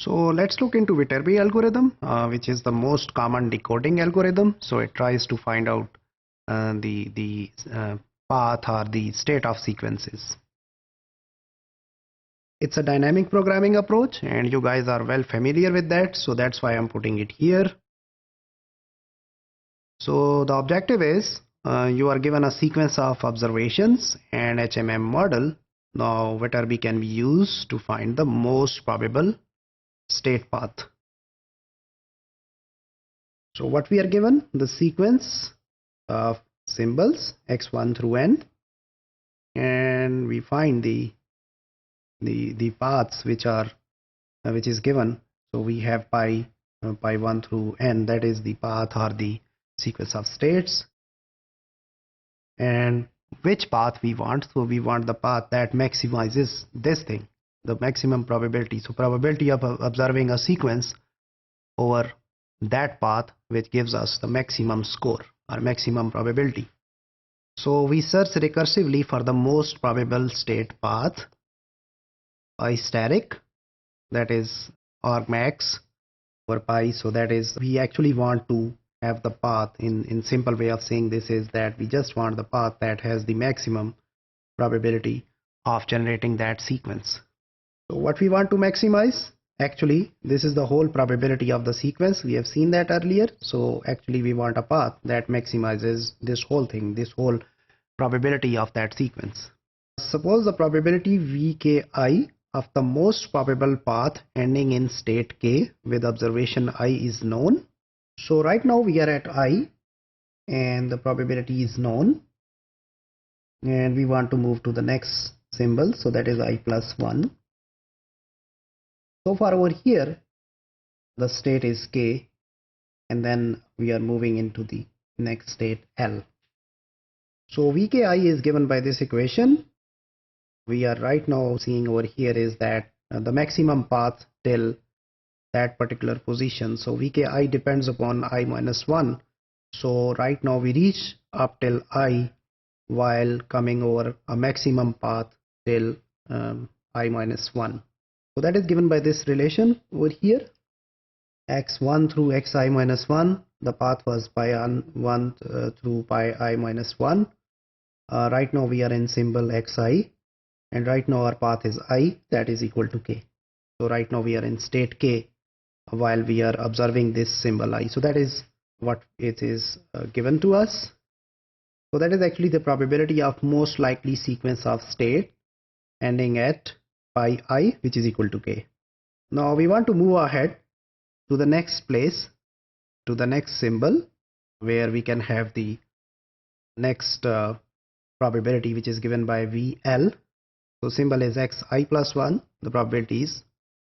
So let's look into Viterbi algorithm, which is the most common decoding algorithm. So it tries to find out the path or the state of sequences. It's a dynamic programming approach, and you guys are well familiar with that, so that's why I'm putting it here. So the objective is you are given a sequence of observations and HMM model. Now Viterbi can be used to find the most probable state path. So what we are given, the sequence of symbols x1 through n, and we find the paths which is given. So we have pi 1 through n, that is the path or the sequence of states, and which path we want. So we want the path that maximizes this thing, the maximum probability. So probability of observing a sequence over that path which gives us the maximum score or maximum probability. So we search recursively for the most probable state path by static, that is argmax over pi. So that is, we actually want to have the path, in simple way of saying this is that we just want the path that has the maximum probability of generating that sequence. So what we want to maximize, actually this is the whole probability of the sequence, we have seen that earlier. So actually we want a path that maximizes this whole thing, this whole probability of that sequence. Suppose the probability Vki of the most probable path ending in state k with observation I is known. So right now we are at I and the probability is known, and we want to move to the next symbol, so that is I plus 1. So far over here the state is k, and then we are moving into the next state L. So Vki is given by this equation. We are right now seeing over here is that the maximum path till that particular position. So Vki depends upon I minus 1. So right now we reach up till I while coming over a maximum path till I minus 1. So that is given by this relation over here, x1 through xi minus 1. The path was pi 1 through pi I minus 1. Right now we are in symbol xi, and right now our path is I, that is equal to k. So right now we are in state k while we are observing this symbol I. So that is what it is given to us. So that is actually the probability of most likely sequence of state ending at pi I, which is equal to k. Now we want to move ahead to the next place, to the next symbol, where we can have the next probability, which is given by VL. So symbol is xi plus 1, the probability is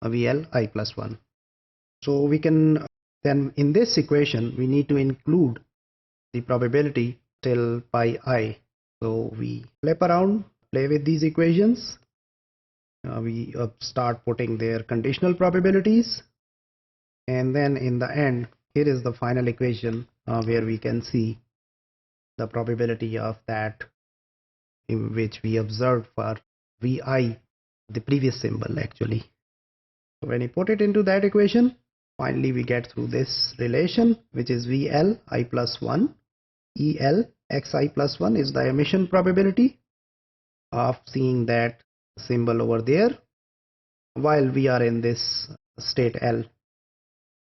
VL I plus 1. So we can then, in this equation we need to include the probability till pi I. So we flip around, play with these equations. We start putting their conditional probabilities, and then in the end here is the final equation where we can see the probability of that in which we observed for Vi, the previous symbol actually. So when you put it into that equation, finally we get through this relation, which is VL I plus 1, EL xi plus 1 is the emission probability of seeing that symbol over there while we are in this state L,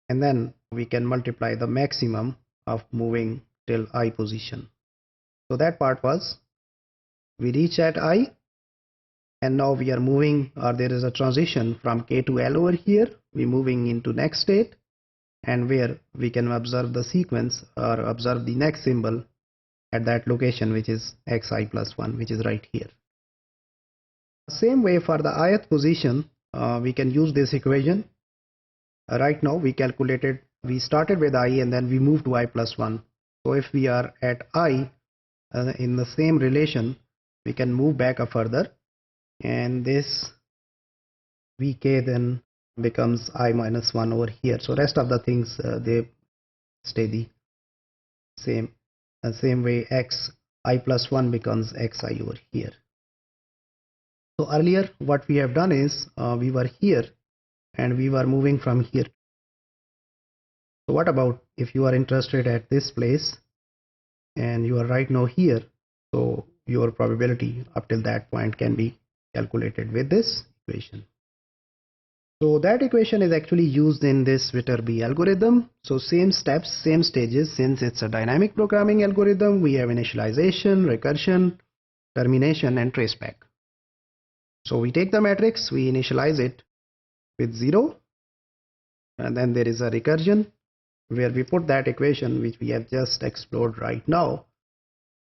and then we can multiply the maximum of moving till I position. So that part was, we reach at I, and now we are moving, or there is a transition from k to L over here. We're moving into next state, and where we can observe the sequence or observe the next symbol at that location, which is xi plus 1, which is right here. Same way for the ith position, we can use this equation. Right now we calculated, we started with I and then we moved to I plus 1. So if we are at I in the same relation, we can move back a further, and this Vk then becomes I minus 1 over here. So rest of the things they stay the same. Same way x I plus 1 becomes xi over here. So earlier what we have done is we were here and we were moving from here. So what about if you are interested at this place and you are right now here? So your probability up till that point can be calculated with this equation. So that equation is actually used in this Viterbi algorithm. So same steps, same stages. Since it's a dynamic programming algorithm, we have initialization, recursion, termination, and traceback. So we take the matrix, we initialize it with 0, and then there is a recursion where we put that equation which we have just explored right now,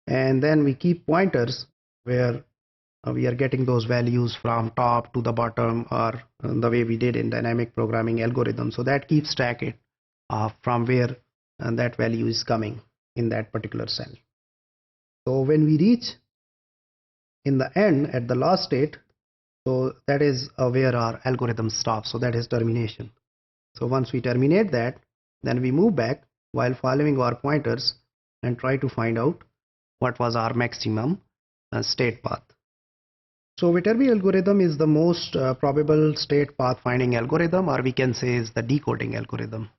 and then we keep pointers where we are getting those values from top to the bottom, or the way we did in dynamic programming algorithm. So that keeps track from where that value is coming in that particular cell. So when we reach in the end at the last state, so that is where our algorithm stops. So that is termination. So once we terminate that, then we move back while following our pointers and try to find out what was our maximum state path. So Viterbi algorithm is the most probable state path finding algorithm, or we can say is the decoding algorithm.